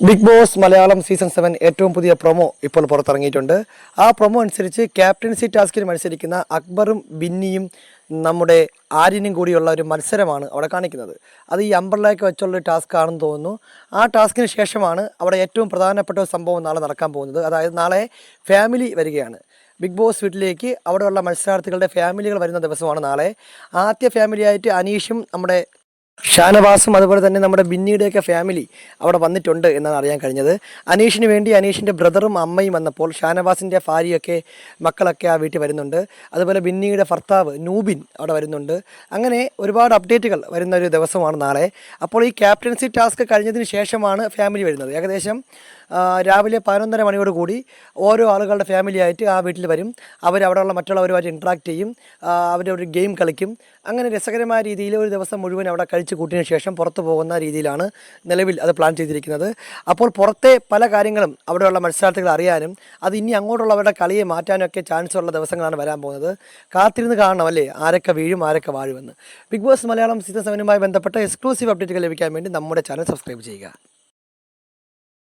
Big boss Malayalam season 7 ഏറ്റവും പുതിയ promo ഇപ്പോൾ പുറത്തിറങ്ങിയിട്ടുണ്ട്. ആ പ്രൊമോ അനുസരിച്ച് ക്യാപ്റ്റൻസി ടാസ്കിൽ മത്സരിക്കുന്ന അക്ബറും ബിന്നിയും നമ്മുടെ ആര്യനും കൂടിയുള്ള ഒരു മത്സരമാണ് അവിടെ കാണിക്കുന്നത്. അത് ഈ അംബ്രല്ലയൊക്കെ വെച്ചുള്ള ടാസ്ക് ആണെന്ന് തോന്നുന്നു. ആ ടാസ്കിന് ശേഷമാണ് അവിടെ ഏറ്റവും പ്രധാനപ്പെട്ട ഒരു സംഭവം നാളെ നടക്കാൻ പോകുന്നത്. അതായത് നാളെ ഫാമിലി വരികയാണ്. ബിഗ് ബോസ് വീട്ടിലേക്ക് അവിടെയുള്ള മത്സരാർത്ഥികളുടെ ഫാമിലികൾ വരുന്ന ദിവസമാണ് നാളെ. ആദ്യ ഫാമിലിയായിട്ട് അനീഷും നമ്മുടെ ഷാനവാസും അതുപോലെ തന്നെ നമ്മുടെ ബിന്നിയുടെയൊക്കെ ഫാമിലി അവിടെ വന്നിട്ടുണ്ട് എന്നാണ് അറിയാൻ കഴിഞ്ഞത്. അനീഷിന് വേണ്ടി അനീഷിൻ്റെ ബ്രദറും അമ്മയും വന്നപ്പോൾ ഷാനവാസിൻ്റെ ഭാര്യയൊക്കെ മക്കളൊക്കെ ആ വീട്ടിൽ വരുന്നുണ്ട്. അതുപോലെ ബിന്നിയുടെ ഭർത്താവ് നൂബിൻ അവിടെ വരുന്നുണ്ട്. അങ്ങനെ ഒരുപാട് അപ്ഡേറ്റുകൾ വരുന്ന ഒരു ദിവസമാണ് നാളെ. അപ്പോൾ ഈ ക്യാപ്റ്റൻസി ടാസ്ക് കഴിഞ്ഞതിന് ശേഷമാണ് ഫാമിലി വരുന്നത്. ഏകദേശം രാവിലെ 11:30 മണിയോടുകൂടി ഓരോ ആളുകളുടെ ഫാമിലിയായിട്ട് ആ വീട്ടിൽ വരും. അവരവിടെയുള്ള മറ്റുള്ളവരുമായിട്ട് ഇൻട്രാക്ട് ചെയ്യും, അവരൊരു ഗെയിം കളിക്കും. അങ്ങനെ രസകരമായ രീതിയിൽ ഒരു ദിവസം മുഴുവൻ അവിടെ കഴിച്ച് കൂട്ടിയതിന് ശേഷം പുറത്തു പോകുന്ന രീതിയിലാണ് നിലവിൽ അത് പ്ലാൻ ചെയ്തിരിക്കുന്നത്. അപ്പോൾ പുറത്തെ പല കാര്യങ്ങളും അവിടെയുള്ള മത്സരാർത്ഥികൾ അറിയാനും അത് ഇനി അങ്ങോട്ടുള്ളവരുടെ കളിയെ മാറ്റാനൊക്കെ ചാൻസ് ഉള്ള ദിവസങ്ങളാണ് വരാൻ പോകുന്നത്. കാത്തിരുന്ന് കാണണം അല്ലേ, ആരൊക്കെ വീഴും ആരൊക്കെ വാഴുമെന്ന്. ബിഗ് ബോസ് മലയാളം സീസൺ 7 ബന്ധപ്പെട്ട എക്സ്ക്ലൂസീവ് അപ്ഡേറ്റുകൾ ലഭിക്കാൻ വേണ്ടി നമ്മുടെ ചാനൽ സബ്സ്ക്രൈബ് ചെയ്യുക.